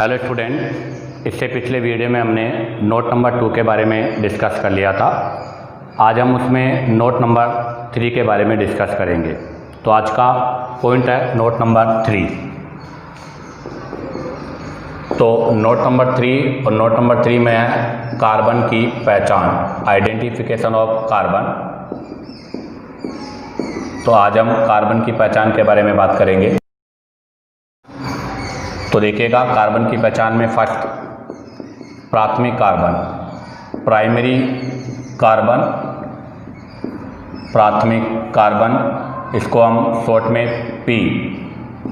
Hello student, इससे पिछले video में हमने नोट नंबर 2 के बारे में डिस्कस कर लिया था। आज हम उसमें नोट नंबर 3 के बारे में डिस्कस करेंगे। तो आज का पॉइंट है नोट नंबर 3। तो नोट नंबर 3 और नोट नंबर 3 में है कार्बन की पहचान, आइडेंटिफिकेशन ऑफ कार्बन। तो आज हम कार्बन की पहचान के बारे में बात करेंगे। तो देखिएगा, कार्बन की पहचान में फर्स्ट प्राथमिक कार्बन, प्राइमरी कार्बन, प्राथमिक कार्बन, इसको हम शॉर्ट में P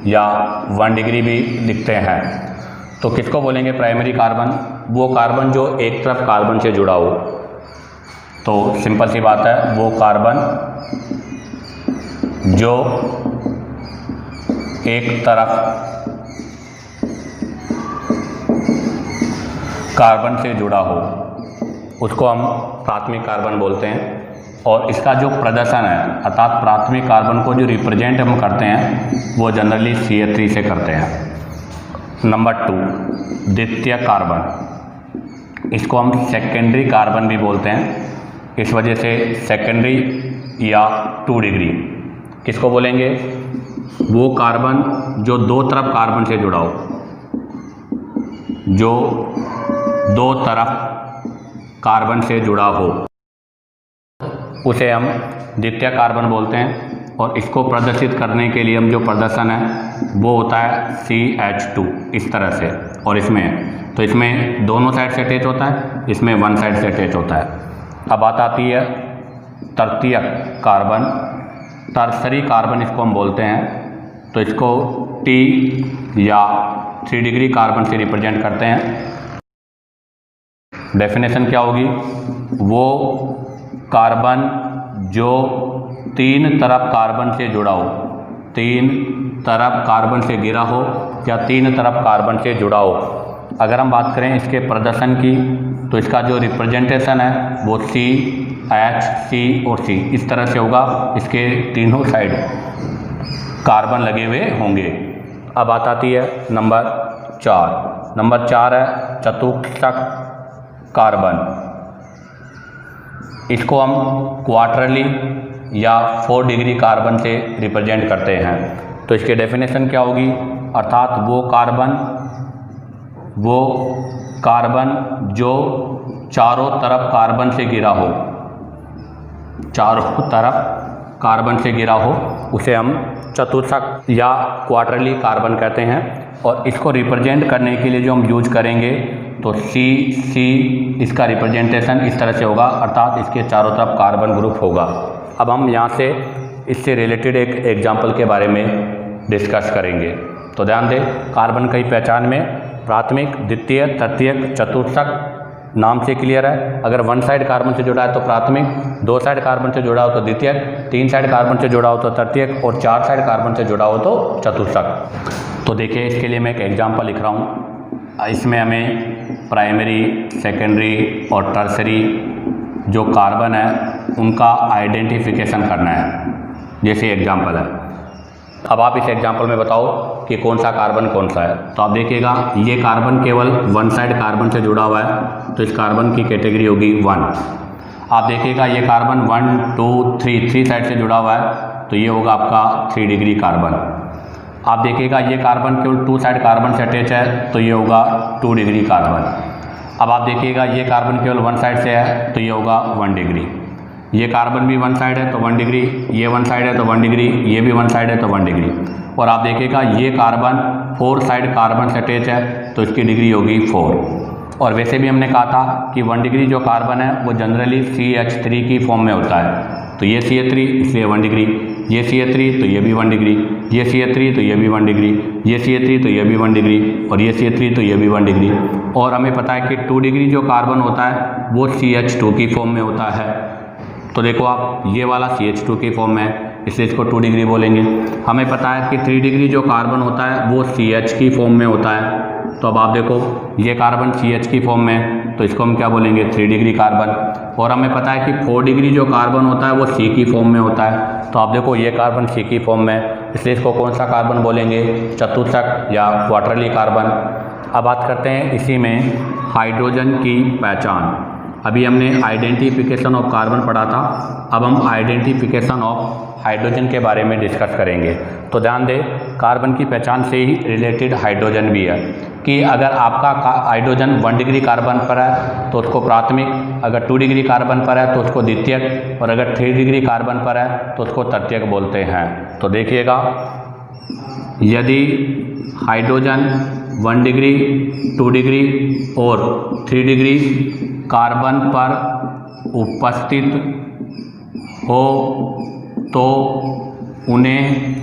या 1 डिग्री भी लिखते हैं। तो किसको बोलेंगे प्राइमरी कार्बन? वो कार्बन जो एक तरफ कार्बन से जुड़ा हो। तो सिंपल सी बात है, वो कार्बन जो एक तरफ कार्बन से जुड़ा हो उसको हम प्राथमिक कार्बन बोलते हैं। और इसका जो प्रदर्शन है, अर्थात प्राथमिक कार्बन को जो रिप्रेजेंट हम करते हैं वो जनरली CH3 से करते हैं। नंबर 2 द्वितीय कार्बन, इसको हम सेकेंडरी कार्बन भी बोलते हैं। इस वजह से सेकेंडरी या 2 डिग्री किसको बोलेंगे? वो कार्बन जो दो तरफ कार्बन से जुड़ा हो, जो दो तरफ कार्बन से जुड़ा हो, उसे हम द्वितीय कार्बन बोलते हैं। और इसको प्रदर्शित करने के लिए हम जो प्रदर्शन है वो होता है CH2 इस तरह से। और इसमें तो इसमें दोनों साइड से अटैच होता है, इसमें वन साइड से अटैच होता है। अब बात आती है तृतीय कार्बन, टर्सरी कार्बन इसको हम बोलते हैं। तो इसको T या 3 डिग्री कार्बन से रिप्रेजेंट करते हैं। डेफिनेशन क्या होगी? वो कार्बन जो 3 तरफ कार्बन से जुड़ा हो, 3 तरफ कार्बन से घिरा हो या 3 तरफ कार्बन से जुड़ा हो। अगर हम बात करें इसके प्रदर्शन की, तो इसका जो रिप्रेजेंटेशन है वो C, H, C और C इस तरह से होगा। इसके तीनों साइड कार्बन लगे हुए होंगे। अब बात आती है नंबर 4। नंबर 4 है चतुष्क कार्बन। इसको हम क्वार्टरली या 4 डिग्री कार्बन से रिप्रेजेंट करते हैं। तो इसकी डेफिनेशन क्या होगी? अर्थात वो कार्बन जो चारों तरफ कार्बन से घिरा हो, चारों तरफ कार्बन से घिरा हो, उसे हम चतुष्क या क्वार्टरली कार्बन कहते हैं। और इसको रिप्रेजेंट करने के लिए जो हम यूज करेंगे तो C इसका रिप्रेजेंटेशन इस तरह से होगा, अर्थात इसके चारों तरफ कार्बन ग्रुप होगा। अब हम यहाँ से इससे रिलेटेड एक एग्जाम्पल के बारे में डिस्कस करेंगे। तो ध्यान दें, कार्बन की पहचान में प्राथमिक, द्वितीय, तृतीयक, चतुष्क नाम से क्लियर है। अगर वन साइड कार्बन से जुड़ा है तो प्राथमिक, 2 साइड कार्बन से जुड़ा हो तो द्वितीयक, 3 साइड कार्बन से जुड़ा हो तो तृतीयक और 4 साइड कार्बन से जुड़ा हो तो चतुष्क। तो देखिए, इसके लिए मैं एक एग्जाम्पल लिख रहा हूँ। इसमें हमें प्राइमरी, सेकेंडरी और टर्सरी जो कार्बन है उनका आइडेंटिफिकेशन करना है। जैसे एग्जाम्पल है, अब आप इस एग्जाम्पल में बताओ कि कौन सा कार्बन कौन सा है। तो आप देखिएगा, ये कार्बन केवल वन साइड कार्बन से जुड़ा हुआ है, तो इस कार्बन की कैटेगरी होगी 1। आप देखिएगा, ये कार्बन 1, 2, 3 साइड से जुड़ा हुआ है, तो ये होगा आपका 3 डिग्री कार्बन। आप देखिएगा, ये कार्बन केवल 2 साइड कार्बन से अटैच है, तो ये होगा 2 डिग्री कार्बन। अब आप देखिएगा, ये कार्बन केवल वन साइड से है, तो ये होगा 1 डिग्री। ये कार्बन भी वन साइड है तो 1 डिग्री, ये वन साइड है तो 1 डिग्री, ये भी वन साइड है तो 1 डिग्री। और आप देखिएगा, ये कार्बन 4 साइड कार्बन से अटैच है, तो इसकी डिग्री होगी 4। और वैसे भी हमने कहा था कि 1 डिग्री जो कार्बन है वो जनरली CH3 की फॉर्म में होता है। तो ये CH3 इसलिए 1 डिग्री, ये CH3 तो ये भी 1 डिग्री, ये CH3 तो ये भी 1 डिग्री, ये CH3 तो ये भी 1 डिग्री और ये CH3 तो ये भी 1 डिग्री। और हमें पता है कि 2 डिग्री जो कार्बन होता है वो CH2 की फॉर्म में होता है। तो देखो आप, ये वाला CH2 की फॉर्म में है, इसलिए इसको 2 डिग्री बोलेंगे। हमें पता है कि 3 डिग्री जो कार्बन होता है वो CH की फॉर्म में होता है। तो अब आप देखो, ये कार्बन CH की फॉर्म में, तो इसको हम क्या बोलेंगे? 3 डिग्री कार्बन। और हमें पता है कि 4 डिग्री जो कार्बन होता है वो C की फॉर्म में होता है। तो आप देखो, ये कार्बन C की फॉर्म में, इसलिए इसको कौन सा कार्बन बोलेंगे? चतुष्क या क्वार्टरली कार्बन। अब बात करते हैं इसी में हाइड्रोजन की पहचान। अभी हमने आइडेंटिफिकेशन ऑफ कार्बन पढ़ा था, अब हम आइडेंटिफिकेशन ऑफ हाइड्रोजन के बारे में डिस्कस करेंगे। तो ध्यान दें, कार्बन की पहचान से ही रिलेटेड हाइड्रोजन भी है कि अगर आपका हाइड्रोजन 1 डिग्री कार्बन पर है तो उसको प्राथमिक, अगर 2 डिग्री कार्बन पर है तो उसको द्वितीयक, और अगर 3 डिग्री कार्बन पर है तो उसको तृतीयक बोलते हैं। तो देखिएगा, यदि हाइड्रोजन 1 डिग्री, 2 डिग्री और 3 डिग्री कार्बन पर उपस्थित हो तो उन्हें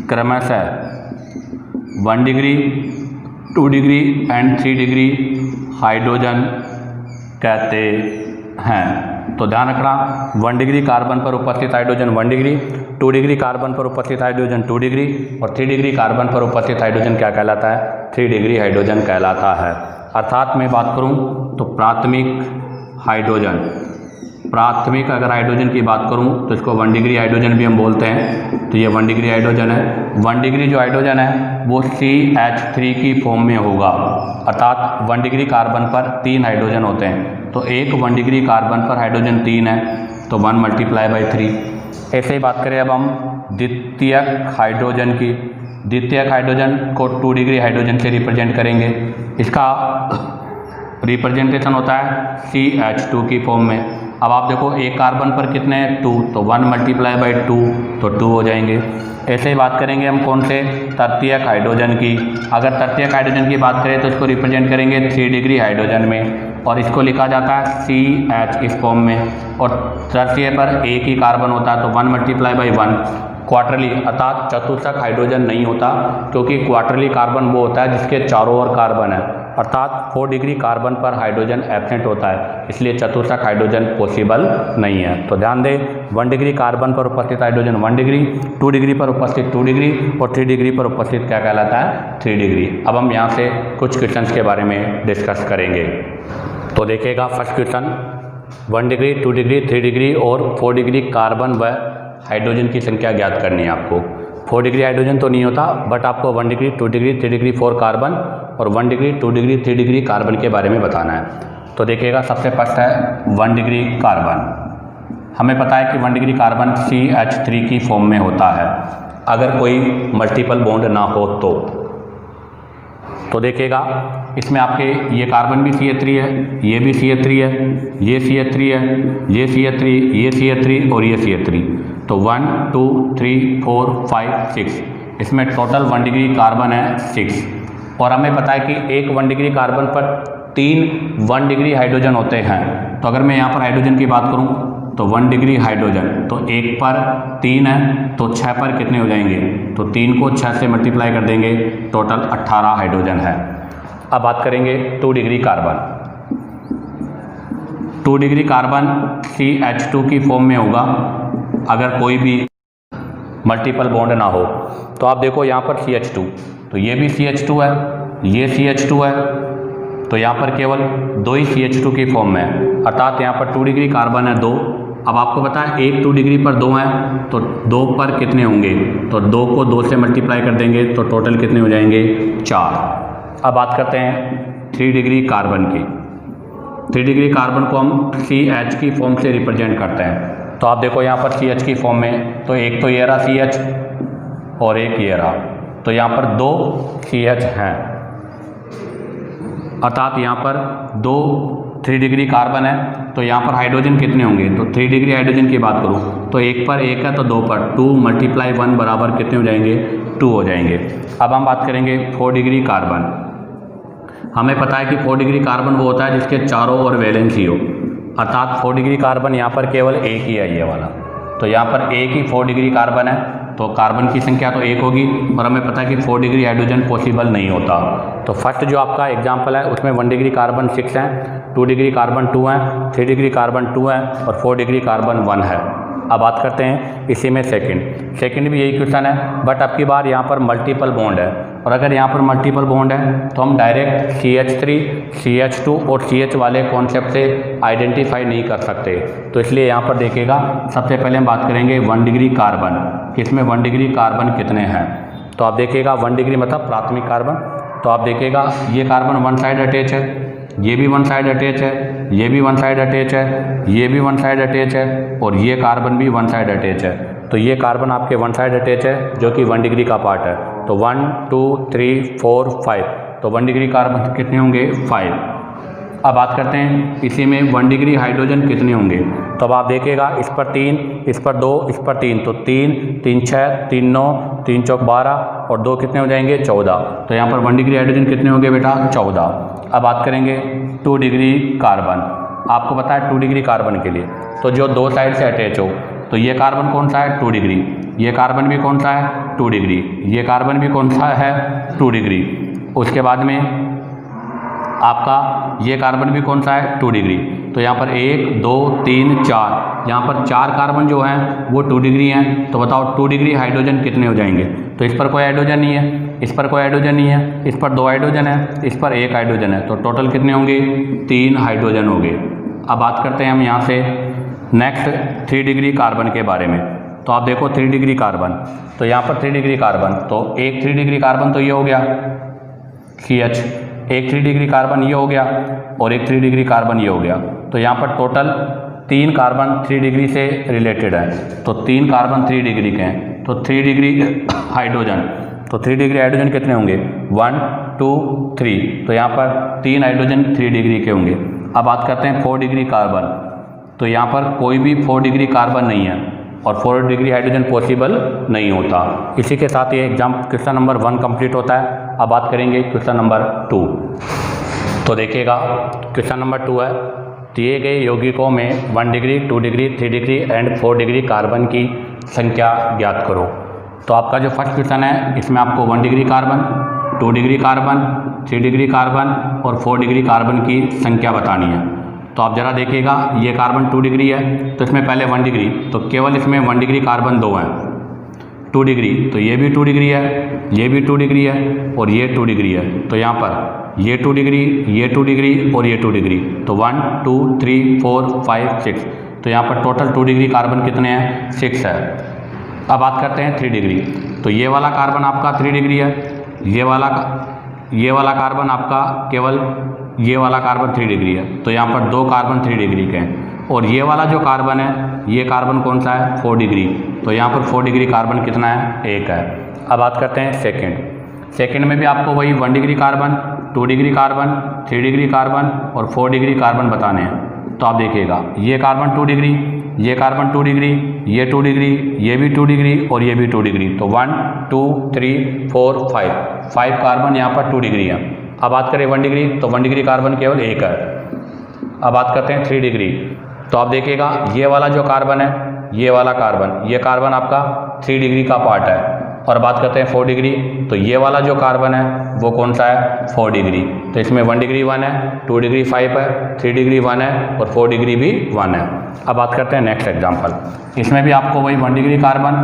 क्रमशः 1 degree, 2 degree and 3 degree hydrogen कहते हैं। तो ध्यान रखना, 1 डिग्री कार्बन पर उपस्थित हाइड्रोजन 1 डिग्री, 2 डिग्री कार्बन पर उपस्थित हाइड्रोजन 2 डिग्री और 3 डिग्री कार्बन पर उपस्थित हाइड्रोजन क्या कहलाता है? 3 डिग्री हाइड्रोजन कहलाता है। अर्थात मैं बात करूं तो प्राथमिक हाइड्रोजन, प्राथमिक अगर हाइड्रोजन की बात करूं तो इसको 1 डिग्री हाइड्रोजन भी हम बोलते हैं। तो ये 1 डिग्री हाइड्रोजन है। 1 डिग्री जो हाइड्रोजन है वो CH3 की फॉर्म में होगा, अर्थात 1 डिग्री कार्बन पर 3 हाइड्रोजन होते हैं। तो एक 1 डिग्री कार्बन पर हाइड्रोजन 3 है तो 1 × 3। ऐसे ही बात करें अब हम द्वितीयक हाइड्रोजन की। द्वितीयक हाइड्रोजन को 2 डिग्री हाइड्रोजन से रिप्रेजेंट करेंगे। इसका रिप्रेजेंटेशन होता है CH2 की फॉर्म में। अब आप देखो, एक कार्बन पर कितने हैं? 2, तो 1 × 2 तो 2 हो जाएंगे। ऐसे ही बात करेंगे हम कौन से? तृतीयक हाइड्रोजन की। अगर तृतीयक हाइड्रोजन की बात करें तो इसको रिप्रेजेंट करेंगे 3 डिग्री हाइड्रोजन में और इसको लिखा जाता है CH इस फॉर्म में। और तृतीय पर एक ही कार्बन होता है तो 1 × 1 क्वार्टरली, अर्थात चतुर्थक हाइड्रोजन नहीं होता, क्योंकि क्वार्टरली कार्बन वो होता है जिसके चारों ओर कार्बन है, अर्थात 4 डिग्री कार्बन पर हाइड्रोजन एब्सेंट होता है, इसलिए चतुर्थक हाइड्रोजन पॉसिबल नहीं है। तो ध्यान दें, 1 डिग्री कार्बन पर उपस्थित हाइड्रोजन 1 डिग्री, 2 डिग्री पर उपस्थित 2 डिग्री और 3 डिग्री पर उपस्थित क्या कहलाता है? 3 डिग्री। अब हम यहाँ से कुछ क्वेश्चंस के बारे में डिस्कस करेंगे। तो देखिएगा, first question, 1 degree, 2 degree, 3 degree और 4 डिग्री कार्बन व हाइड्रोजन की संख्या ज्ञात करनी है आपको। 4 डिग्री हाइड्रोजन तो नहीं होता, बट आपको 1 डिग्री, 2 डिग्री, 3 डिग्री 4 कार्बन और 1 डिग्री, 2 डिग्री, 3 डिग्री कार्बन के बारे में बताना है। तो देखिएगा, सबसे फर्स्ट है 1 डिग्री कार्बन। हमें पता है कि 1 डिग्री कार्बन CH3 की फॉर्म में होता है अगर कोई मल्टीपल बॉन्ड ना हो तो देखिएगा, इसमें आपके ये कार्बन भी CH3 है, ये भी CH3 है, ये CH3 है, ये CH3, ये CH3 और ये CH3। तो 1 2 3 4 5 6, इसमें टोटल 1 डिग्री कार्बन है 6। और हमें पता है कि एक 1 डिग्री कार्बन पर 3 1 डिग्री हाइड्रोजन होते हैं। तो अगर मैं यहाँ पर हाइड्रोजन की बात करूँ तो 1 डिग्री हाइड्रोजन, तो 1 पर 3 है तो 6 पर कितने हो जाएंगे? तो 3 को 6 से मल्टीप्लाई कर देंगे, टोटल 18 हाइड्रोजन है। अब बात करेंगे 2 degree carbon. 2 degree carbon CH2 की फॉर्म में होगा अगर कोई भी मल्टीपल बॉन्ड ना हो। तो आप देखो, यहाँ पर CH2, तो ये भी CH2 है, ये CH2 है, तो यहाँ पर केवल 2 ही CH2 की फॉर्म में है, अर्थात यहाँ पर 2 डिग्री कार्बन है 2। अब आपको पता है एक 2 डिग्री पर 2 है तो 2 पर कितने होंगे? तो 2 को 2 से मल्टीप्लाई कर देंगे तो टोटल कितने हो जाएंगे? 4। अब बात करते हैं 3 डिग्री कार्बन की। 3 डिग्री कार्बन को हम CH की फॉर्म से रिप्रेजेंट करते हैं। तो आप देखो, यहाँ पर CH की फॉर्म में, तो एक तो ये रहा CH और एक ये रहा, तो यहाँ पर 2 CH हैं, अर्थात यहाँ पर 2 3 डिग्री कार्बन है। तो यहाँ पर हाइड्रोजन कितने होंगे? तो 3 डिग्री हाइड्रोजन की बात करूँ तो 1 पर 1 है तो 2 पर 2 × 1 बराबर कितने हो जाएंगे? 2 हो जाएंगे। अब हम बात करेंगे 4 डिग्री कार्बन। हमें पता है कि 4 डिग्री कार्बन वो होता है जिसके चारों ओर वैलेंसी हो, अर्थात 4 डिग्री कार्बन यहाँ पर केवल एक ही है, ये वाला। तो यहाँ पर एक ही 4 डिग्री कार्बन है तो कार्बन की संख्या तो 1 होगी, और हमें पता है कि 4 डिग्री हाइड्रोजन पॉसिबल नहीं होता। तो फर्स्ट जो आपका एग्जांपल है उसमें 1 डिग्री कार्बन 6 है, 2 डिग्री कार्बन 2 है, 3 डिग्री कार्बन 2 है और 4 डिग्री कार्बन 1 है। अब बात करते हैं इसी में सेकंड भी यही क्वेश्चन है, बट अब की बार यहाँ पर मल्टीपल बॉन्ड है, और अगर यहाँ पर मल्टीपल बॉन्ड है तो हम डायरेक्ट CH3, CH2 और CH वाले कॉन्सेप्ट से आइडेंटिफाई नहीं कर सकते। तो इसलिए यहाँ पर देखिएगा, सबसे पहले हम बात करेंगे 1 डिग्री कार्बन। इसमें 1 डिग्री कार्बन कितने हैं? तो आप देखिएगा 1 डिग्री मतलब प्राथमिक कार्बन, तो आप देखिएगा ये कार्बन वन साइड अटैच है, ये भी वन साइड अटैच है, ये भी वन साइड अटैच है, ये भी वन साइड अटैच है और ये कार्बन भी वन साइड अटैच है। तो ये कार्बन आपके वन साइड अटैच है जो कि 1 डिग्री का पार्ट है। तो 1 2 3 4 5, तो 1 डिग्री कार्बन कितने होंगे 5। अब बात करते हैं इसी में 1 डिग्री हाइड्रोजन कितने होंगे। तो अब आप देखिएगा इस पर 3, इस पर 2, इस पर 3, तो 3 3 6 3 9 3 चौक 12 और 2 कितने हो जाएंगे 14। तो यहाँ पर 1 डिग्री हाइड्रोजन कितने होंगे बेटा 14। अब बात करेंगे 2 डिग्री कार्बन। आपको पता है 2 डिग्री कार्बन के लिए तो जो दो साइड से अटैच हो, तो ये कार्बन कौन सा है 2 डिग्री, ये कार्बन भी कौन सा है 2 डिग्री, ये कार्बन भी कौन सा है 2 डिग्री। उसके बाद में आपका ये कार्बन भी कौन सा है 2 डिग्री। तो यहाँ पर 1 2 3 4, यहाँ पर 4 कार्बन जो हैं वो 2 डिग्री हैं। तो बताओ 2 डिग्री हाइड्रोजन कितने हो जाएंगे। तो इस पर कोई हाइड्रोजन नहीं है, इस पर कोई हाइड्रोजन नहीं है, इस पर 2 हाइड्रोजन है, इस पर 1 हाइड्रोजन है। तो टोटल कितने होंगे 3 हाइड्रोजन होंगे। अब बात करते हैं हम यहाँ से नेक्स्ट 3 डिग्री कार्बन के बारे में। तो आप देखो 3 डिग्री कार्बन, तो यहाँ पर 3 डिग्री कार्बन, तो एक 3 डिग्री कार्बन तो ये हो गया CH, एक 3 डिग्री कार्बन ये हो गया और एक 3 डिग्री कार्बन ये हो गया। तो यहाँ पर टोटल 3 कार्बन 3 डिग्री से रिलेटेड है। तो 3 कार्बन 3 डिग्री के हैं, तो 3 डिग्री हाइड्रोजन, तो 3 डिग्री हाइड्रोजन कितने होंगे 1 2 3, तो यहाँ पर 3 हाइड्रोजन 3 डिग्री के होंगे। अब बात करते हैं 4 डिग्री कार्बन। तो यहाँ पर कोई भी 4 डिग्री कार्बन नहीं है और 4 डिग्री हाइड्रोजन पॉसिबल नहीं होता। इसी के साथ ये एग्जाम क्वेश्चन नंबर 1 कंप्लीट होता है। अब बात करेंगे क्वेश्चन नंबर 2। तो देखिएगा क्वेश्चन नंबर 2 है, दिए गए यौगिकों में 1 degree 2 degree 3 degree and 4 degree carbon की संख्या ज्ञात करो। तो आपका जो फर्स्ट क्वेश्चन है इसमें आपको 1 degree carbon, 2 degree carbon, 3 degree carbon और 4 डिग्री कार्बन की संख्या बतानी है। तो आप ज़रा देखिएगा ये कार्बन 2 डिग्री है, तो इसमें पहले 1 डिग्री, तो केवल इसमें 1 डिग्री कार्बन 2 हैं। 2 डिग्री, तो ये भी 2 डिग्री है, ये भी 2 डिग्री है और ये 2 डिग्री है। तो यहाँ पर ये 2 डिग्री, ये 2 डिग्री और ये 2 डिग्री, तो 1 2 3 4 5 6, तो यहाँ पर टोटल 2 डिग्री कार्बन कितने हैं 6 है। अब बात करते हैं 3 डिग्री। तो ये वाला कार्बन आपका 3 डिग्री है, ये वाला कार्बन आपका केवल ये वाला कार्बन 3 डिग्री है। तो यहाँ पर 2 कार्बन 3 डिग्री के हैं और ये वाला जो कार्बन है ये कार्बन कौन सा है 4 डिग्री। तो यहाँ पर 4 डिग्री कार्बन कितना है 1 है। अब बात करते हैं सेकेंड में भी आपको वही 1 degree carbon, 2 degree carbon, 3 degree carbon और 4 डिग्री कार्बन बताने हैं। तो आप देखिएगा ये कार्बन 2 डिग्री, ये कार्बन 2 डिग्री, ये 2 डिग्री, ये भी 2 डिग्री और ये भी 2 डिग्री। तो 1 2 3 4 5 कार्बन यहाँ पर 2 डिग्री है। अब बात करें 1 डिग्री, तो 1 डिग्री कार्बन केवल 1 है। अब बात करते हैं 3 डिग्री। तो आप देखिएगा ये वाला जो कार्बन है, ये वाला कार्बन, ये कार्बन आपका 3 डिग्री का पार्ट है। और बात करते हैं 4 डिग्री, तो ये वाला जो कार्बन है वो कौन सा है 4 डिग्री। तो इसमें 1 डिग्री 1 है, 2 डिग्री 5 है, 3 डिग्री 1 है और 4 डिग्री भी 1 है। अब बात करते हैं नेक्स्ट एग्जाम्पल। इसमें भी आपको वही 1 degree carbon,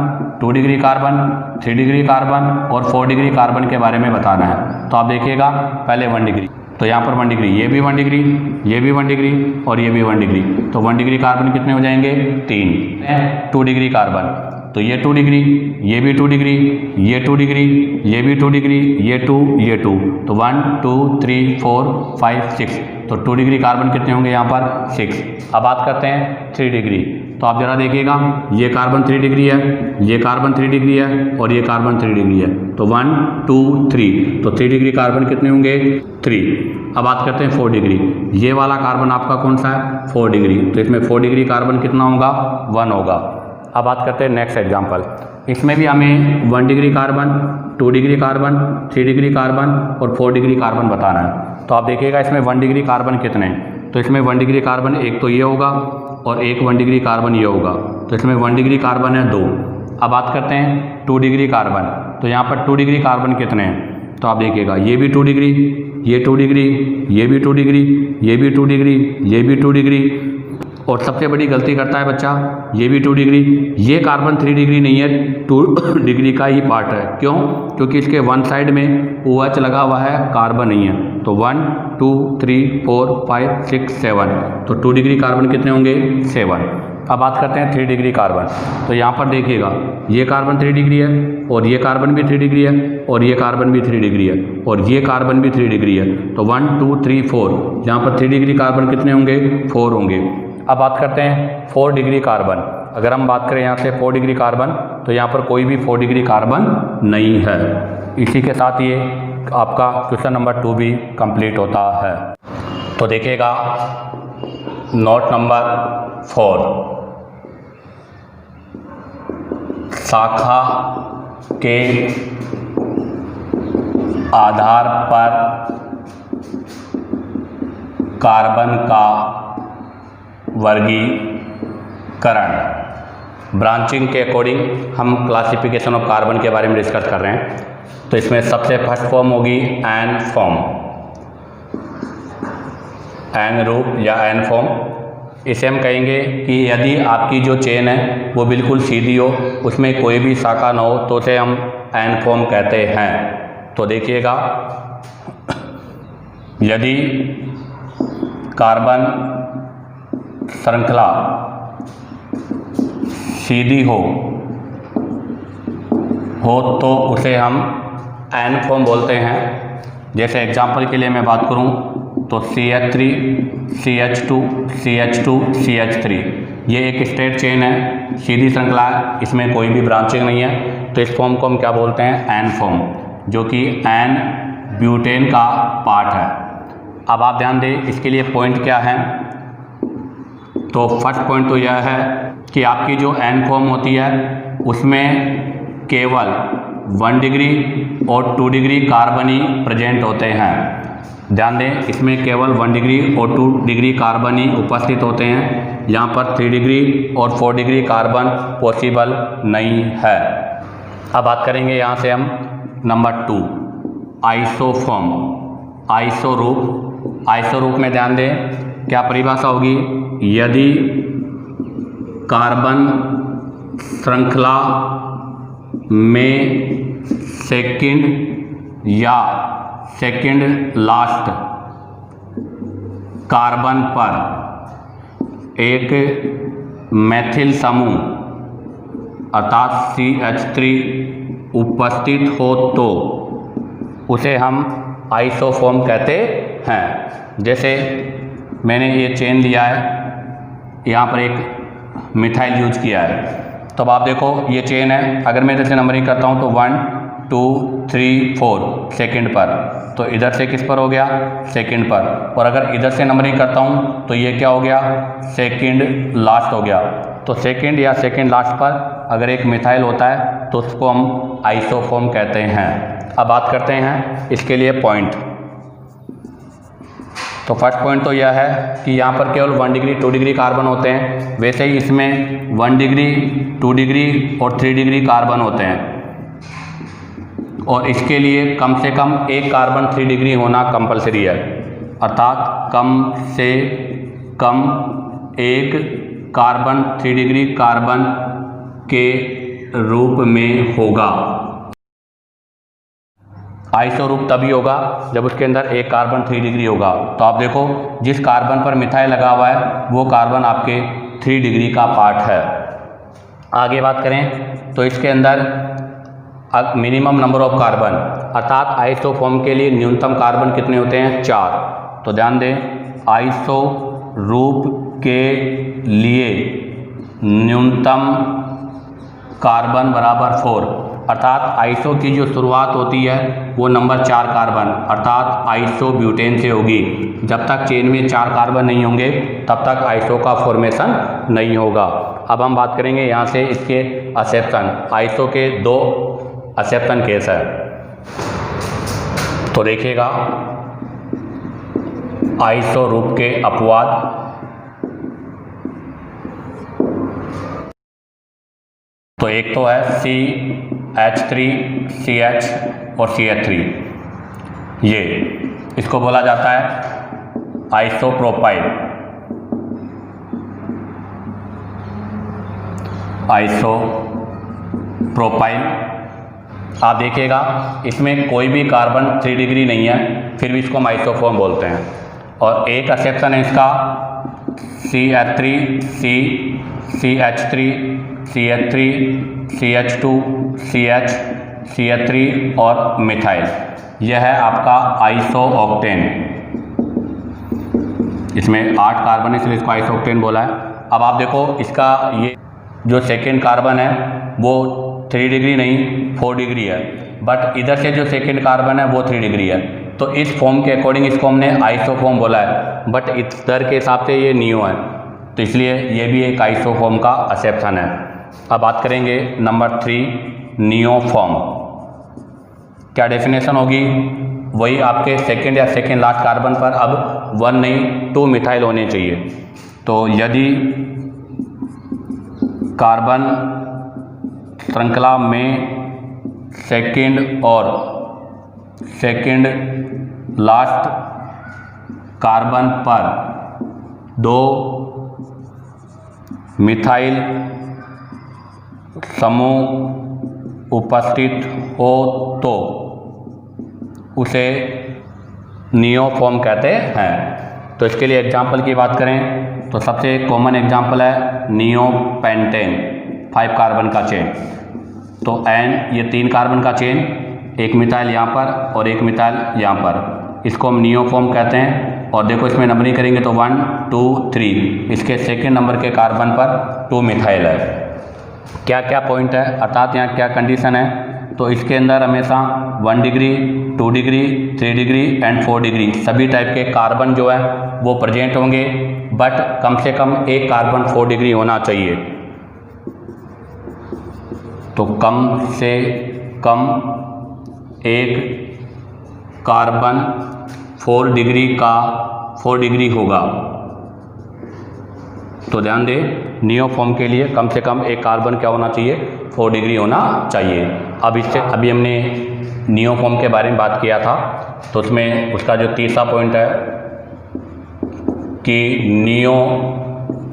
2 degree carbon, 3 degree carbon और 4 डिग्री कार्बन के बारे में बताना है। तो आप देखिएगा पहले 1 डिग्री, तो यहाँ पर 1 डिग्री, ये भी 1 डिग्री, ये भी 1 डिग्री और ये भी 1 डिग्री। तो 1 डिग्री कार्बन कितने हो जाएंगे 3। 2 डिग्री कार्बन, तो ये 2 डिग्री, ये भी 2 डिग्री, ये 2 डिग्री, ये भी 2 डिग्री, ये 2, ये 2। तो 1 2 3 4 5 6, तो 2 डिग्री कार्बन कितने होंगे यहाँ पर 6। अब बात करते हैं 3 डिग्री। तो आप जरा देखिएगा ये कार्बन 3 डिग्री है, ये कार्बन 3 डिग्री है और ये कार्बन 3 डिग्री है। तो 1 2 3, तो 3 डिग्री कार्बन कितने होंगे 3। अब बात करते हैं 4 डिग्री। ये वाला कार्बन आपका कौन सा है 4 डिग्री, तो इसमें 4 डिग्री कार्बन कितना होगा 1 होगा। अब बात करते हैं नेक्स्ट एग्जाम्पल। इसमें भी हमें 1 degree carbon, 2 degree carbon, 3 degree carbon और 4 डिग्री कार्बन बताना है। तो आप देखिएगा इसमें 1 डिग्री कार्बन कितने हैं। तो इसमें 1 डिग्री कार्बन एक तो ये होगा और एक 1 डिग्री कार्बन ये होगा। तो इसमें 1 डिग्री कार्बन है 2। अब बात करते हैं 2 डिग्री कार्बन। तो यहाँ पर 2 डिग्री कार्बन कितने हैं। तो आप देखिएगा ये भी 2 डिग्री, ये 2 डिग्री, ये भी 2 डिग्री, ये भी 2 डिग्री, ये भी 2 डिग्री और सबसे बड़ी गलती करता है बच्चा ये भी 2 डिग्री। ये कार्बन 3 डिग्री नहीं है, 2 डिग्री का ही पार्ट है। क्यों? क्योंकि इसके 1 साइड में OH लगा हुआ है, कार्बन नहीं है। तो 1 2 3 4 5 6 7, तो 2 डिग्री कार्बन कितने होंगे 7। अब बात करते हैं 3 डिग्री कार्बन। तो यहाँ पर देखिएगा ये कार्बन 3 डिग्री है और ये कार्बन भी 3 डिग्री है और ये कार्बन भी 3 डिग्री है और ये कार्बन भी 3 डिग्री है। तो 1 2 3 4 यहाँ पर 3 डिग्री कार्बन कितने होंगे? 4 होंगे। अब बात करते हैं 4 डिग्री कार्बन। अगर हम बात करें यहाँ से 4 डिग्री कार्बन तो यहाँ पर कोई भी 4 डिग्री कार्बन नहीं है। इसी के साथ ये आपका क्वेश्चन नंबर 2 भी कंप्लीट होता है। तो देखिएगा नोट नंबर 4, शाखा के आधार पर कार्बन का वर्गीकरण। ब्रांचिंग के अकॉर्डिंग हम क्लासिफिकेशन ऑफ कार्बन के बारे में डिस्कस कर रहे हैं। तो इसमें सबसे फर्स्ट फॉर्म होगी एन फॉर्म, एन रूप या एन फॉर्म। इसे हम कहेंगे कि यदि आपकी जो चेन है वो बिल्कुल सीधी हो, उसमें कोई भी शाखा ना हो, तो उसे हम एन फॉर्म कहते हैं। तो देखिएगा यदि कार्बन श्रृंखला सीधी हो तो उसे हम एन फॉर्म बोलते हैं। जैसे एग्जांपल के लिए मैं बात करूं तो CH3 CH2 CH2 CH3 ये एक स्ट्रेट चेन है, सीधी श्रृंखला है, इसमें कोई भी ब्रांचिंग नहीं है। तो इस फॉर्म को हम क्या बोलते हैं? एन फॉर्म, जो कि एन ब्यूटेन का पार्ट है। अब आप ध्यान दें, इसके लिए पॉइंट क्या है? तो फर्स्ट पॉइंट तो यह है कि आपकी जो एन फॉर्म होती है उसमें केवल 1 डिग्री और 2 डिग्री कार्बन ही प्रेजेंट होते हैं। ध्यान दें, इसमें केवल 1 डिग्री और 2 डिग्री कार्बन ही उपस्थित होते हैं। यहाँ पर 3 डिग्री और 4 डिग्री कार्बन पॉसिबल नहीं है। अब बात करेंगे यहाँ से हम नंबर 2, आइसोफॉर्म, आइसोरूप। आइसोरूप में ध्यान दें क्या परिभाषा होगी? यदि कार्बन श्रृंखला में सेकंड या सेकंड लास्ट कार्बन पर एक मैथिल समूह अर्थात CH3 उपस्थित हो तो उसे हम आइसोफॉर्म कहते हैं। जैसे मैंने ये चेन लिया है, यहाँ पर एक मिथाइल यूज किया है। तो अब आप देखो ये चेन है, अगर मैं इधर से नंबरिंग करता हूँ तो 1 2 3 4 सेकंड पर, तो इधर से किस पर हो गया? सेकंड पर। और अगर इधर से नंबरिंग करता हूँ तो ये क्या हो गया? सेकंड लास्ट हो गया। तो सेकंड या सेकंड लास्ट पर अगर एक मिथाइल होता है तो उसको हम आइसोफॉर्म कहते हैं। अब बात करते हैं इसके लिए पॉइंट। तो फर्स्ट पॉइंट तो यह है कि यहाँ पर केवल 1 डिग्री 2 डिग्री कार्बन होते हैं। वैसे ही इसमें 1 डिग्री 2 डिग्री और 3 डिग्री कार्बन होते हैं, और इसके लिए कम से कम एक कार्बन 3 डिग्री होना कंपलसरी है। अर्थात कम से कम एक कार्बन 3 डिग्री कार्बन के रूप में होगा। आइसोरूप तभी होगा जब उसके अंदर एक कार्बन 3 डिग्री होगा। तो आप देखो जिस कार्बन पर मिथाइल लगा हुआ है वो कार्बन आपके 3 डिग्री का पार्ट है। आगे बात करें तो इसके अंदर मिनिमम नंबर ऑफ कार्बन, अर्थात आइसोफॉर्म के लिए न्यूनतम कार्बन कितने होते हैं? 4। तो ध्यान दें, आइसोरूप के लिए न्यूनतम कार्बन बराबर 4, अर्थात आइसो की जो शुरुआत होती है वो नंबर 4 कार्बन अर्थात आइसोब्यूटेन से होगी। जब तक चेन में 4 कार्बन नहीं होंगे तब तक आइसो का फॉर्मेशन नहीं होगा। अब हम बात करेंगे यहाँ से इसके एक्सेप्शन। आइसो के 2 एक्सेप्शन केस है। तो देखिएगा आइसो रूप के अपवाद। तो एक तो है CH3 CH और CH3, ये इसको बोला जाता है आइसोप्रोपाइल। आइसोप्रोपाइल आप देखिएगा इसमें कोई भी कार्बन 3 डिग्री नहीं है, फिर भी इसको हम आइसोफॉर्म बोलते हैं। और एक एक्सेप्शन है इसका CH3C CH3 CH3 CH2 CH CH3 और मिथाइल। यह है आपका आइसोऑक्टेन। इसमें 8 कार्बन है इसलिए इसको आइसोऑक्टेन बोला है। अब आप देखो इसका ये जो सेकेंड कार्बन है वो 3 डिग्री नहीं 4 डिग्री है, बट इधर से जो सेकेंड कार्बन है वो 3 डिग्री है। तो इस फॉर्म के अकॉर्डिंग इसको हमने आइसोफॉर्म बोला है, बट इधर के हिसाब से ये नियो है, तो इसलिए ये भी एक आइसोफॉर्म का एक्सेप्शन है। अब बात करेंगे नंबर 3 नियोफॉर्म। क्या डेफिनेशन होगी? वही आपके सेकेंड या सेकेंड लास्ट कार्बन पर अब 1 नहीं 2 मिथाइल होने चाहिए। तो यदि कार्बन श्रृंखला में सेकेंड और सेकेंड लास्ट कार्बन पर 2 मिथाइल समूह उपस्थित हो तो उसे नियोफॉर्म कहते हैं। तो इसके लिए एग्जाम्पल की बात करें तो सबसे कॉमन एग्जाम्पल है नियोपेंटेन, 5 कार्बन का चेन। तो N ये 3 कार्बन का चेन, एक मिथाइल यहाँ पर और एक मिथाइल यहाँ पर, इसको हम नियोफॉर्म कहते हैं। और देखो इसमें नंबरिंग करेंगे तो 1 2 3, इसके सेकेंड नंबर के कार्बन पर 2 मिथाइल है। क्या क्या पॉइंट है अर्थात यहाँ क्या कंडीशन है? तो इसके अंदर हमेशा 1 degree 2 degree 3 degree and 4 degree सभी टाइप के कार्बन जो है वो प्रेजेंट होंगे, बट कम से कम एक कार्बन 4 डिग्री होना चाहिए। तो कम से कम एक कार्बन 4 डिग्री होगा। तो ध्यान दें नियोफॉर्म के लिए कम से कम एक कार्बन क्या होना चाहिए? 4 डिग्री होना चाहिए। अब इससे अभी हमने नियोफॉर्म के बारे में बात किया था, तो उसमें उसका जो तीसरा पॉइंट है कि नियो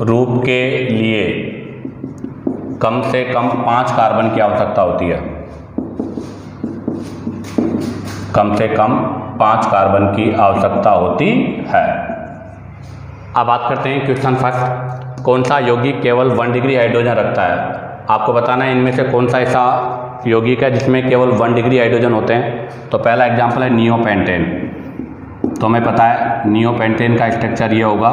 रूप के लिए कम से कम 5 कार्बन की आवश्यकता होती है। कम से कम 5 कार्बन की आवश्यकता होती है। अब बात करते हैं क्वेश्चन फर्स्ट, कौन सा यौगिक केवल 1 डिग्री हाइड्रोजन रखता है? आपको बताना है इनमें से कौन सा ऐसा यौगिक है जिसमें केवल 1 डिग्री हाइड्रोजन होते हैं। तो पहला एग्जाम्पल है नियोपेंटेन। तो हमें पता है नियोपेंटेन का स्ट्रक्चर ये होगा,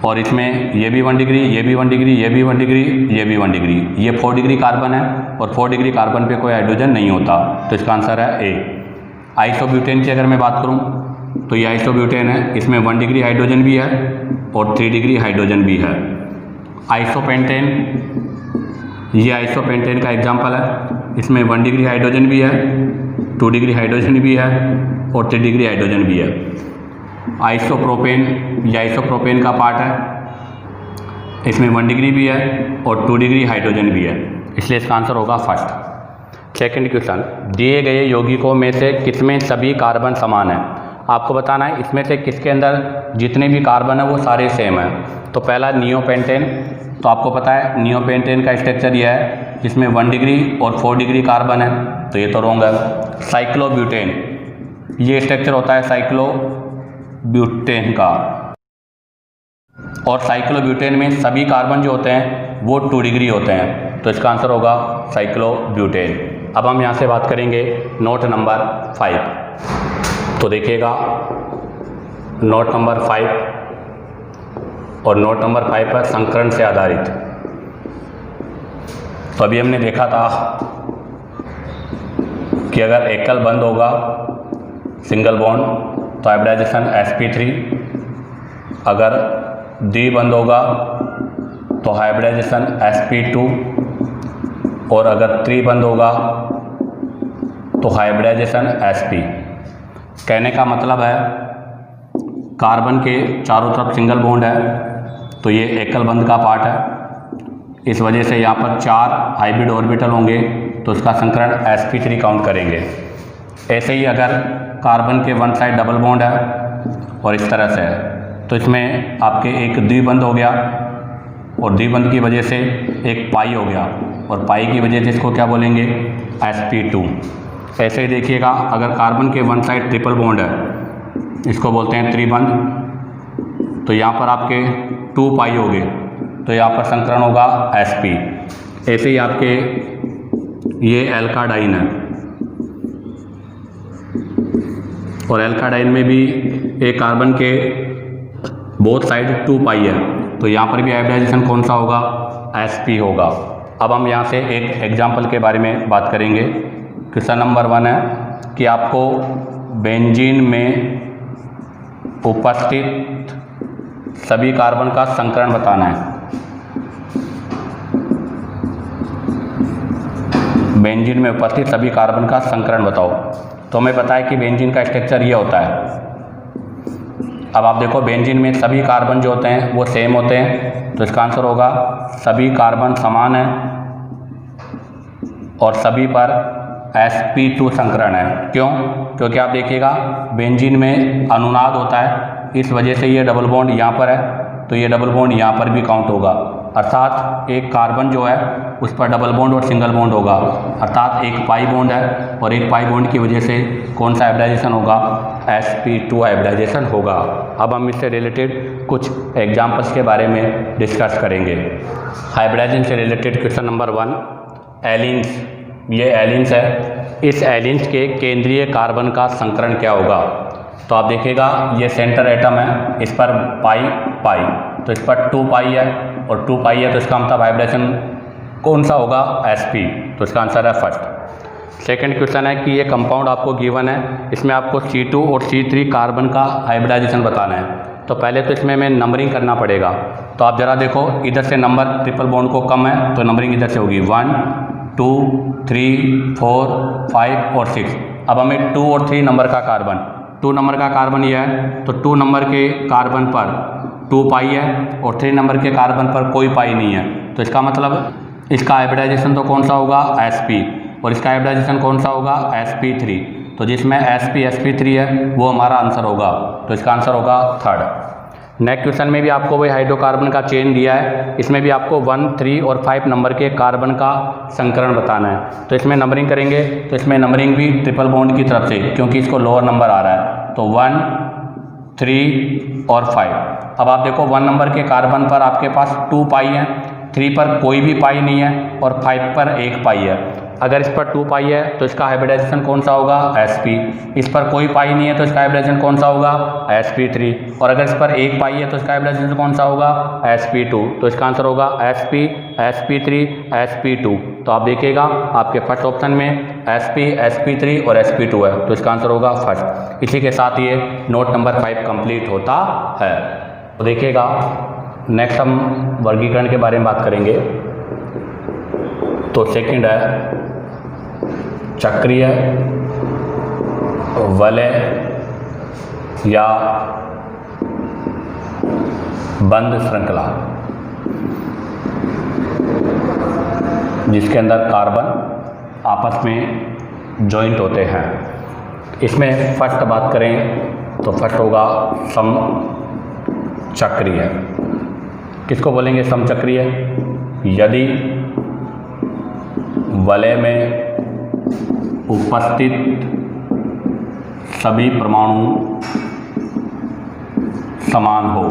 और इसमें ये भी 1 डिग्री, ये भी 1 डिग्री, ये भी 1 डिग्री, ये भी 1 डिग्री, ये 4 डिग्री कार्बन है और 4 डिग्री कार्बन पे कोई हाइड्रोजन नहीं होता। तो इसका आंसर है ए। आइसोब्यूटेन की अगर मैं बात करूं तो ये आइसोब्यूटेन है, इसमें 1 डिग्री हाइड्रोजन भी है और 3 डिग्री हाइड्रोजन भी है। आइसोपेंटेन, ये आइसोपेंटेन का एग्जाम्पल है, इसमें 1 डिग्री हाइड्रोजन भी है, 2 डिग्री हाइड्रोजन भी है और 3 डिग्री हाइड्रोजन भी है। आइसोप्रोपेन, ये आइसोप्रोपेन का पार्ट है, इसमें 1 डिग्री भी है और 2 डिग्री हाइड्रोजन भी है, इसलिए इसका आंसर होगा फर्स्ट। सेकंड क्वेश्चन, दिए गए यौगिकों में से किसमें सभी कार्बन समान है? आपको बताना है इसमें से किसके अंदर जितने भी कार्बन है वो सारे सेम है। तो पहला नियोपेंटेन, तो आपको पता है नियोपेंटेन का स्ट्रक्चर यह है जिसमें 1 डिग्री और 4 डिग्री कार्बन है, तो ये तो रॉन्ग है। साइक्लोब्यूटेन, ये स्ट्रक्चर होता है साइक्लोब्यूटेन का, और साइक्लोब्यूटेन में सभी कार्बन जो होते हैं वो 2 डिग्री होते हैं, तो इसका आंसर होगा साइक्लोब्यूटेन। अब हम यहाँ से बात करेंगे नोट नंबर 5। तो देखिएगा नोट नंबर 5, और नोट नंबर 5 पर संकरण से आधारित। तो अभी हमने देखा था कि अगर एकल बंद होगा सिंगल बॉन्ड तो हाइब्रिडाइजेशन sp3, अगर द्विबंध होगा तो हाइब्रिडाइजेशन sp2, और अगर त्रिबंध होगा तो हाइब्रिडाइजेशन sp। कहने का मतलब है कार्बन के चारों तरफ सिंगल बॉन्ड है तो ये एकल बंध का पार्ट है, इस वजह से यहाँ पर 4 हाइब्रिड ऑर्बिटल होंगे तो इसका संकरण sp3 काउंट करेंगे। ऐसे ही अगर कार्बन के 1 साइड डबल बॉन्ड है और इस तरह से है तो इसमें आपके एक द्विबंध हो गया, और द्विबंध की वजह से एक पाई हो गया, और पाई की वजह से इसको क्या बोलेंगे? sp2। ऐसे ही देखिएगा अगर कार्बन के 1 साइड ट्रिपल बॉन्ड है, इसको बोलते हैं त्रिबंध, तो यहाँ पर आपके 2 पाई हो गए, तो यहाँ पर संकरण होगा sp। ऐसे ही आपके ये एल्काडाइन है और एल्काडाइन में भी एक कार्बन के बोथ साइड 2 पाई है, तो यहाँ पर भी हाइब्रिडाइजेशन कौन सा होगा, sp होगा। अब हम यहाँ से एक एग्जाम्पल के बारे में बात करेंगे। क्वेश्चन नंबर 1 है कि आपको बेंजीन में उपस्थित सभी कार्बन का संकरण बताना है। बेंजीन में उपस्थित सभी कार्बन का संकरण बताओ। तो हमें पता है कि बेंजीन का स्ट्रक्चर ये होता है। अब आप देखो बेंजीन में सभी कार्बन जो होते हैं वो सेम होते हैं, तो इसका आंसर होगा सभी कार्बन समान है और सभी पर sp2 संकरण है। क्यों? क्योंकि आप देखिएगा बेंजीन में अनुनाद होता है, इस वजह से ये डबल बॉन्ड यहाँ पर है, तो ये डबल बॉन्ड यहाँ पर भी काउंट होगा। अर्थात एक कार्बन जो है उस पर डबल बॉन्ड और सिंगल बॉन्ड होगा, अर्थात एक पाई बॉन्ड है और एक पाई बॉन्ड की वजह से कौन सा हाइब्रिडाइजेशन होगा, sp2 हाइब्रिडाइजेशन होगा। अब हम इससे रिलेटेड कुछ एग्जाम्पल्स के बारे में डिस्कस करेंगे। हाइब्रिडाइजेशन से रिलेटेड क्वेश्चन नंबर 1, एलिन्स। ये एलिन्स है, इस एलिन्स के केंद्रीय कार्बन का संकरण क्या होगा। तो आप देखिएगा ये सेंटर एटम है, इस पर पाई पाई, तो इस पर 2 पाई है और 2 पाई है, तो इसका मतलब हाइब्रिडेशन कौन सा होगा, sp। तो इसका आंसर है फर्स्ट। सेकंड क्वेश्चन है कि ये कंपाउंड आपको गिवन है, इसमें आपको C2 और C3 कार्बन का हाइब्रिडाइजेशन बताना है। तो पहले तो इसमें हमें नंबरिंग करना पड़ेगा। तो आप ज़रा देखो इधर से नंबर ट्रिपल बॉन्ड को कम है, तो नंबरिंग इधर से होगी 1 2 3 4 5 और 6। अब हमें 2 और 3 नंबर का कार्बन, 2 नंबर का कार्बन ये है, तो 2 नंबर के कार्बन पर 2 पाई है और 3 नंबर के कार्बन पर कोई पाई नहीं है, तो इसका मतलब इसका हाइब्रिडाइजेशन तो कौन सा होगा, sp, और इसका हाइब्रिडाइजेशन कौन सा होगा, sp3। तो जिसमें sp3 है वो हमारा आंसर होगा, तो इसका आंसर होगा थर्ड। नेक्स्ट क्वेश्चन में भी आपको वही हाइड्रोकार्बन का चेन दिया है, इसमें भी आपको 1 3 और 5 नंबर के कार्बन का संकरण बताना है। तो इसमें नंबरिंग करेंगे, तो इसमें नंबरिंग भी ट्रिपल बॉन्ड की तरफ से, क्योंकि इसको लोअर नंबर आ रहा है, तो 1 3 और 5। अब आप देखो 1 नंबर के कार्बन पर आपके पास 2 पाई है, 3 पर कोई भी पाई नहीं है और 5 पर 1 पाई है। अगर इस पर 2 पाई है तो इसका हाइब्रिडाइजेशन कौन सा होगा, sp। इस पर कोई पाई नहीं है तो इसका हाइब्रिडाइजेशन कौन सा होगा, sp3। और अगर इस पर 1 पाई है तो इसका हाइब्रिडाइजेशन कौन सा होगा, sp2। तो इसका आंसर होगा sp sp3 sp2। तो आप देखिएगा आपके फर्स्ट ऑप्शन में sp sp3 और sp2 है, तो इसका आंसर होगा फर्स्ट। इसी के साथ ये नोट नंबर 5 कंप्लीट होता है। तो देखिएगा नेक्स्ट हम वर्गीकरण के बारे में बात करेंगे। तो सेकंड है चक्रीय, वलय या बंद श्रृंखला, जिसके अंदर कार्बन आपस में जॉइंट होते हैं। इसमें फर्स्ट बात करें तो फर्स्ट होगा समचक्रीय। किसको बोलेंगे समचक्रीय, यदि वलय में उपस्थित सभी परमाणु समान हो,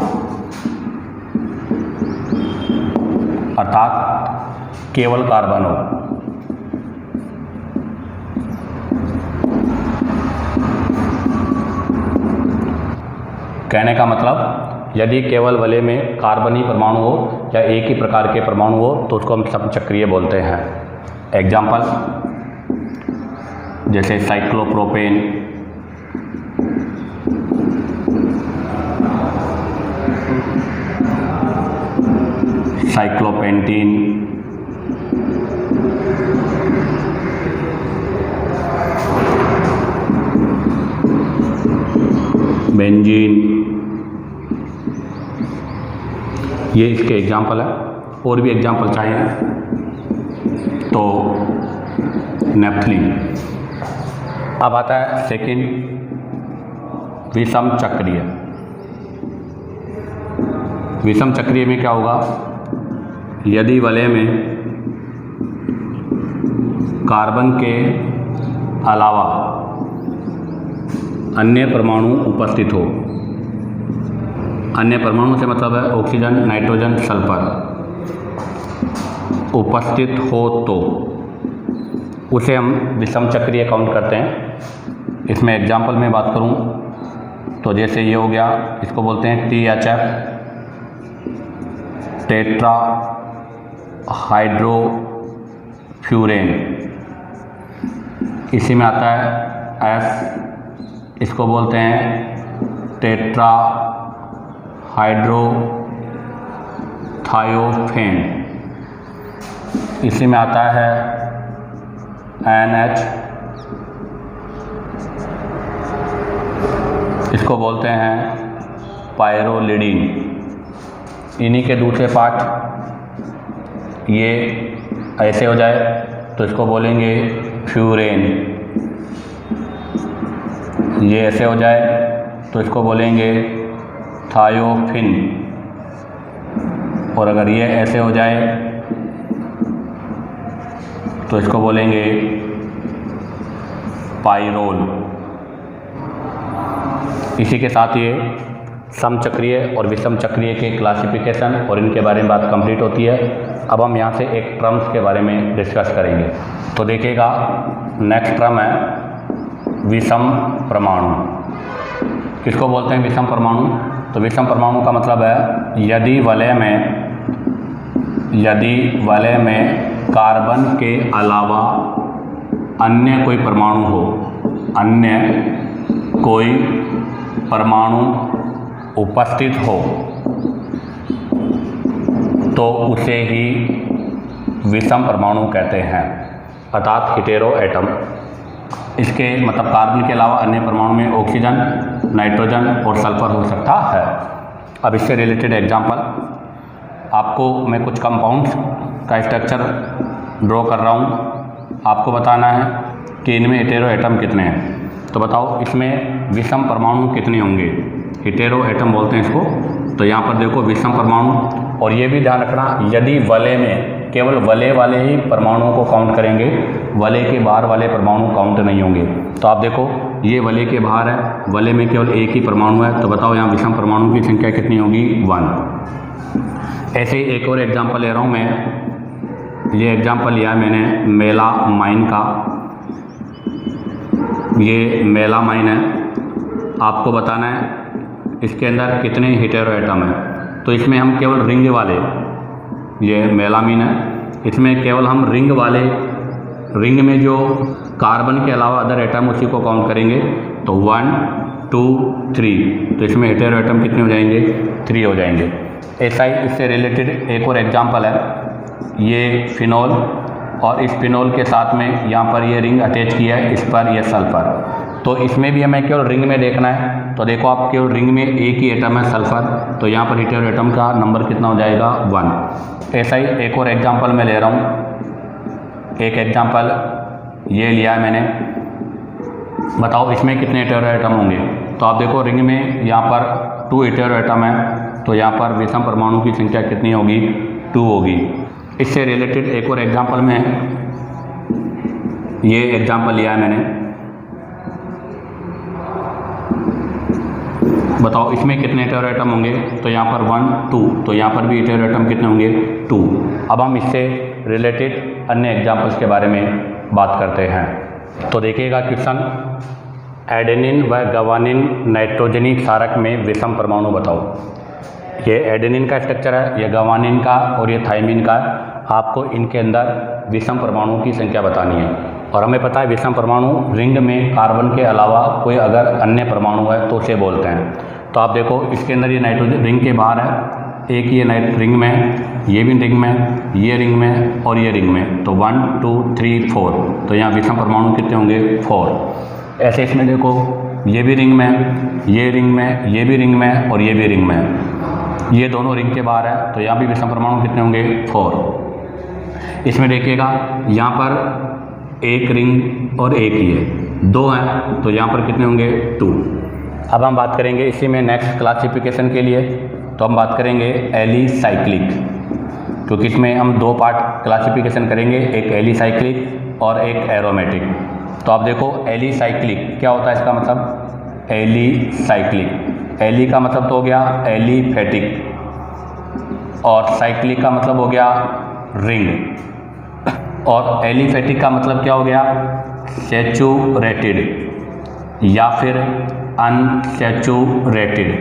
अर्थात केवल कार्बन हो। कहने का मतलब यदि केवल वलय में कार्बनी परमाणु हो या एक ही प्रकार के परमाणु हो तो उसको हम समचक्रीय बोलते हैं। एग्जाम्पल जैसे साइक्लोप्रोपेन, साइक्लोपेंटीन, बेंजीन, ये इसके एग्जाम्पल है। और भी एग्जाम्पल चाहिए तो नेप्थलीन। अब आता है सेकंड विषम चक्रीय। विषम चक्रीय में क्या होगा, यदि वलय में कार्बन के अलावा अन्य परमाणु उपस्थित हो, अन्य परमाणु से मतलब है ऑक्सीजन, नाइट्रोजन, सल्फर, उपस्थित हो तो उसे हम विषम चक्रीय काउंट करते हैं। इसमें एग्जाम्पल में बात करूं तो जैसे ये हो गया, इसको बोलते हैं THF, टेट्रा हाइड्रोफ्यूरेन। इसी में आता है S, इसको बोलते हैं टेट्रा हाइड्रोथायोफेन। इसी में आता है NH, इसको बोलते हैं पायरोलिडीन। इन्हीं के दूसरे पार्ट ये ऐसे हो जाए तो इसको बोलेंगे फ्यूरेन, ये ऐसे हो जाए तो इसको बोलेंगे थायोफिन, और अगर ये ऐसे हो जाए तो इसको बोलेंगे पाइरोल। इसी के साथ ये समचक्रीय और विषम चक्रीय के क्लासिफिकेशन और इनके बारे में बात कंप्लीट होती है। अब हम यहाँ से एक टर्म्स के बारे में डिस्कस करेंगे। तो देखिएगा, नेक्स्ट टर्म है विषम परमाणु। किसको बोलते हैं विषम परमाणु? तो विषम परमाणु का मतलब है यदि वलय में कार्बन के अलावा अन्य कोई परमाणु उपस्थित हो तो उसे ही विषम परमाणु कहते हैं, अर्थात हेटेरो एटम। इसके मतलब कार्बन के अलावा अन्य परमाणु में ऑक्सीजन, नाइट्रोजन और सल्फर हो सकता है। अब इससे रिलेटेड एग्जांपल आपको मैं कुछ कंपाउंड्स का स्ट्रक्चर ड्रॉ कर रहा हूँ, आपको बताना है कि इनमें हेटेरो एटम कितने हैं। तो बताओ इसमें विषम परमाणु कितने होंगे? हेटेरो एटम बोलते हैं इसको। तो यहाँ पर देखो विषम परमाणु, और ये भी ध्यान रखना यदि वलय में केवल वलय वाले ही परमाणुओं को काउंट करेंगे, वलय के बाहर वाले परमाणु काउंट नहीं होंगे। तो आप देखो ये वलय के बाहर है, वलय में केवल एक ही परमाणु है, तो बताओ यहाँ विषम परमाणु की संख्या कितनी होगी? 1। ऐसे ही एक और एग्जाम्पल ले रहा हूँ मैं। ये एग्जाम्पल लिया है मैंने मेलामाइन का। ये मेलामाइन है, आपको बताना है इसके अंदर कितने हेटेरो एटम हैं। तो इसमें हम केवल रिंग वाले, ये मेलामीन है, इसमें केवल हम रिंग में जो कार्बन के अलावा अदर एटम उसी को काउंट करेंगे। तो 1 2 3, तो इसमें हेटेरो एटम कितने हो जाएंगे? 3 हो जाएंगे। ऐसा ही इससे रिलेटेड एक और एग्जाम्पल है, ये फिनॉल, और इस फिनॉल के साथ में यहाँ पर ये रिंग अटैच किया है, इस पर यह सल्फर। तो इसमें भी हमें केवल रिंग में देखना है। तो देखो आप केवल रिंग में एक ही एटम है सल्फर, तो यहाँ पर हेटेरो एटम का नंबर कितना हो जाएगा? 1। ऐसा ही एक और एग्जाम्पल मैं ले रहा हूँ। एक एग्जाम्पल ये लिया है मैंने, बताओ इसमें कितने हेटेरो एटम होंगे? तो आप देखो रिंग में यहाँ पर 2 हेटेरो एटम है, तो यहाँ पर विषम परमाणु की संख्या कितनी होगी? 2 होगी। इससे रिलेटेड एक और एग्जाम्पल में ये एग्जाम्पल लिया है मैंने, बताओ इसमें कितने हेटेरो एटम होंगे? तो यहाँ पर 1 2, तो यहाँ पर भी हेटेरो एटम कितने होंगे? 2। अब हम इससे रिलेटेड अन्य एग्जाम्पल्स के बारे में बात करते हैं। तो देखिएगा क्वेश्चन, एडेनिन व गवानिन नाइट्रोजनी क्षारक में विषम परमाणु बताओ। ये एडेनिन का स्ट्रक्चर है, ये गवानिन का और ये थाइमिन का। आपको इनके अंदर विषम परमाणु की संख्या बतानी है, और हमें पता है विषम परमाणु रिंग में कार्बन के अलावा कोई अगर अन्य परमाणु है तो उसे बोलते हैं। तो आप देखो इसके अंदर ये नाइट्रोजन रिंग के बाहर है, एक ये रिंग में, ये भी रिंग में, ये रिंग में और ये रिंग में। तो 1 2 3 4, तो यहाँ विषम परमाणु कितने होंगे? 4। ऐसे इसमें देखो ये भी रिंग में, ये रिंग में, ये भी रिंग में और ये भी रिंग में, ये दोनों रिंग के बाहर है, तो यहाँ भी विषम परमाणु कितने होंगे? 4। इसमें देखिएगा यहाँ पर एक रिंग और एक ही है, 2 हैं, तो यहाँ पर कितने होंगे? 2। अब हम बात करेंगे इसी में नेक्स्ट क्लासिफिकेशन के लिए, तो हम बात करेंगे एलिसाइक्लिक, क्योंकि इसमें हम 2 पार्ट क्लासिफिकेशन करेंगे, एक एलिसाइक्लिक और एक एरोमेटिक। तो आप देखो एलिसाइक्लिक क्या होता है, इसका मतलब एलिसाइक्लिक, एली का मतलब तो हो गया एलिफेटिक, और साइक्लिक का मतलब हो गया रिंग। और एलिफेटिक का मतलब क्या हो गया? सैचुरेटेड या फिर अनसैचुरेटेड।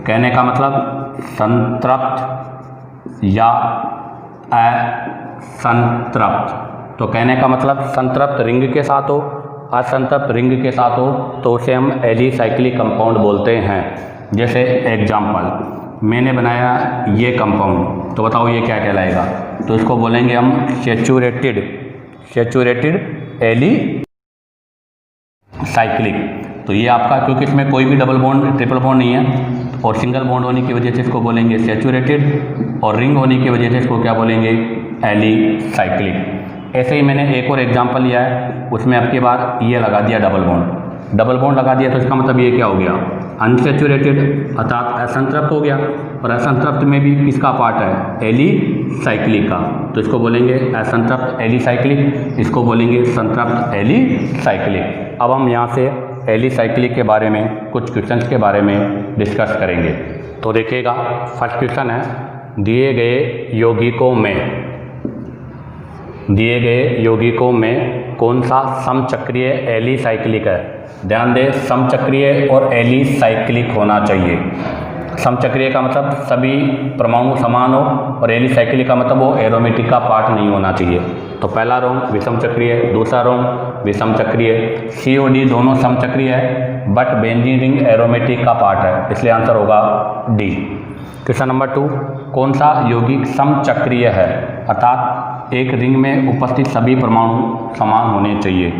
कहने का मतलब संतृप्त या असंतृप्त। तो कहने का मतलब संतृप्त रिंग के साथ हो, असंतृप्त रिंग के साथ हो तो उसे हम एलिसाइक्लिक कंपाउंड बोलते हैं। जैसे एग्जाम्पल, मैंने बनाया ये कंपाउंड, तो बताओ ये क्या कहलाएगा? तो इसको बोलेंगे हम सैचुरेटेड एलिसाइक्लिक। तो ये आपका, क्योंकि इसमें कोई भी डबल बॉन्ड ट्रिपल बॉन्ड नहीं है और सिंगल बॉन्ड होने की वजह से इसको बोलेंगे सैचुरेटेड, और रिंग होने की वजह से इसको क्या बोलेंगे? एलिसाइक्लिक। ऐसे ही मैंने एक और एग्जांपल लिया है, उसमें अब की बार ये लगा दिया डबल बॉन्ड लगा दिया, तो इसका मतलब ये क्या हो गया? अनसैचुरेटेड अर्थात असंतृप्त हो गया। और असंतृप्त में भी किसका पार्ट है? एलिसाइक्लिक का। तो इसको बोलेंगे असंतृप्त एलिसाइक्लिक, इसको बोलेंगे संतृप्त एलिसाइक्लिक। अब हम यहाँ से एलिसाइक्लिक के बारे में कुछ क्वेश्चंस के बारे में डिस्कस करेंगे। तो देखिएगा, फर्स्ट क्वेश्चन है, दिए गए यौगिकों में कौन सा समचक्रीय एलिसाइक्लिक है? ध्यान दें, समचक्रीय और एलिसाइक्लिक होना चाहिए। समचक्रीय का मतलब सभी परमाणु समान हो, और एलिसाइक्लिक का मतलब वो एरोमेटिक का पार्ट नहीं होना चाहिए। तो पहला रोम विषम चक्रीय, दूसरा रोम विषम चक्रीय। सी और डी दोनों समचक्रीय है, बट बेंजीन रिंग एरोमेटिक का पार्ट है, इसलिए आंसर होगा डी। क्वेश्चन नंबर 2, कौन सा यौगिक समचक्रीय है? अर्थात एक रिंग में उपस्थित सभी परमाणु समान होने चाहिए।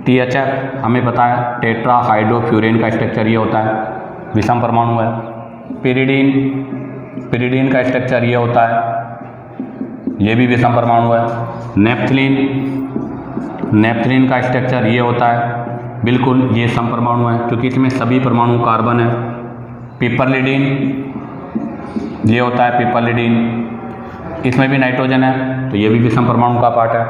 THF हमें पता है टेट्राहाइड्रोफ्यूरेन का स्ट्रक्चर ये होता है, विषम परमाणु है। पिरिडीन का स्ट्रक्चर ये होता है, ये भी विषम परमाणु है। नेप्थलीन का स्ट्रक्चर ये होता है, बिल्कुल ये सम परमाणु है, क्योंकि इसमें सभी परमाणु कार्बन है। पिपरलिडीन ये होता है पिपरलिडीन, इसमें भी नाइट्रोजन है, तो ये भी विषम परमाणु का पार्ट है।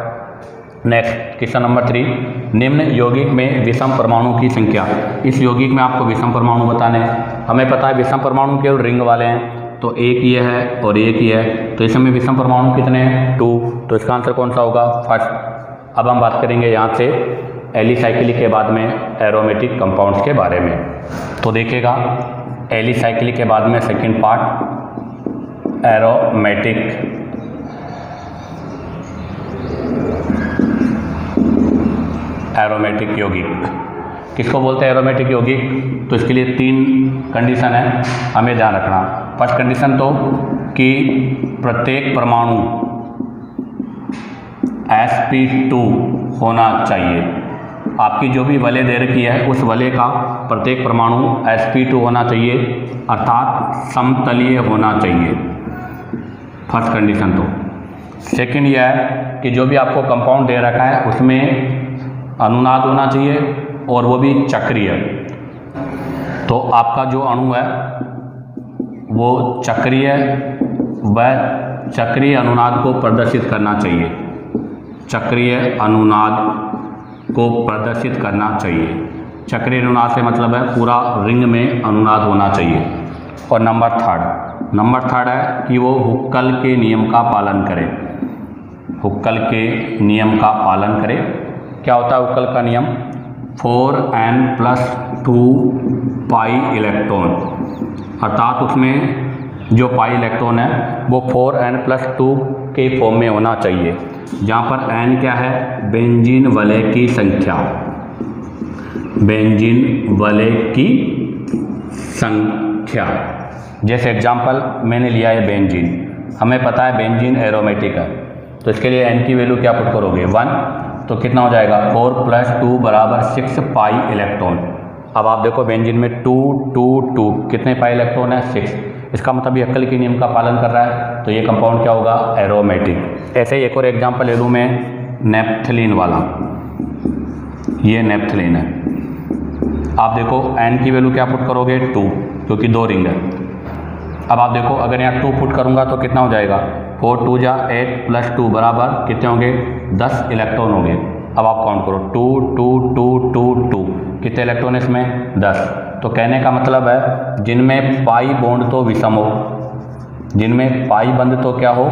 नेक्स्ट क्वेश्चन नंबर 3, निम्न यौगिक में विषम परमाणु की संख्या। इस यौगिक में आपको विषम परमाणु बताने हैं। हमें पता है विषम परमाणु केवल रिंग वाले हैं, तो एक ये है और एक ही है, तो इसमें विषम परमाणु कितने हैं? 2। तो इसका आंसर कौन सा होगा? फर्स्ट। अब हम बात करेंगे यहाँ से एलिसाइक्लिक के बाद में एरोमेटिक कंपाउंड्स के बारे में। तो देखिएगा, एलिसाइक्लिक के बाद में सेकेंड पार्ट एरोमेटिक यौगिक। किसको बोलते हैं एरोमेटिक यौगिक? तो इसके लिए 3 कंडीशन है, हमें ध्यान रखना। फर्स्ट कंडीशन तो कि प्रत्येक परमाणु sp2 होना चाहिए। आपकी जो भी वलय दे रखी है उस वलय का प्रत्येक परमाणु sp2 होना चाहिए, अर्थात समतलीय होना चाहिए। फर्स्ट कंडीशन तो। सेकंड यह है कि जो भी आपको कंपाउंड दे रखा है उसमें अनुनाद होना चाहिए, और वो भी चक्रीय। तो आपका जो अणु है वो चक्रीय व चक्रीय अनुनाद को प्रदर्शित करना चाहिए। चक्रीय अनुनाद को प्रदर्शित करना चाहिए। चक्रीय अनुनाद से मतलब है पूरा रिंग में अनुनाद होना चाहिए। और नंबर थर्ड है कि वो हुक्कल के नियम का पालन करे। हुक्कल के नियम का पालन करे। क्या होता है हुक्कल का नियम? 4n+2 पाई इलेक्ट्रॉन, अर्थात उसमें जो पाई इलेक्ट्रॉन है वो 4n+2 के फॉर्म में होना चाहिए, जहाँ पर n क्या है? बेंजीन वलय की संख्या। बेंजीन वलय की संख्या। जैसे एग्जांपल मैंने लिया है बेंजीन, हमें पता है बेंजीन एरोमेटिक है, तो इसके लिए n की वैल्यू क्या पुट करोगे? 1। तो कितना हो जाएगा? 4+2 बराबर 6 पाई इलेक्ट्रॉन। अब आप देखो बेंजीन में 2 2 2 कितने पाई इलेक्ट्रॉन है? 6। इसका मतलब ये हुक्कल के नियम का पालन कर रहा है, तो ये कंपाउंड क्या होगा? एरोमेटिक। ऐसे ही एक और एग्जांपल ले लूँ मैं, नेप्थलीन वाला। ये नेप्थलीन है। आप देखो n की वैल्यू क्या पुट करोगे? 2, क्योंकि 2 रिंग है। अब आप देखो अगर यहाँ 2 पुट करूँगा तो कितना हो जाएगा? 4 2 जा 8 + 2 बराबर कितने होंगे? 10 इलेक्ट्रॉन होंगे। अब आप काउंट करो, 2 2 2 2 2 कितने इलेक्ट्रॉन है इसमें? 10। तो कहने का मतलब है जिनमें पाई बॉन्ड तो विषम हो, जिनमें पाई बंध तो क्या हो?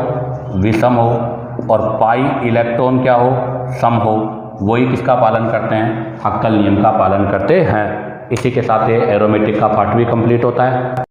विषम हो, और पाई इलेक्ट्रॉन क्या हो, सम हो, वही किसका पालन करते हैं, हक्कल नियम का पालन करते हैं। इसी के साथ ये एरोमेटिक का पार्ट भी कंप्लीट होता है।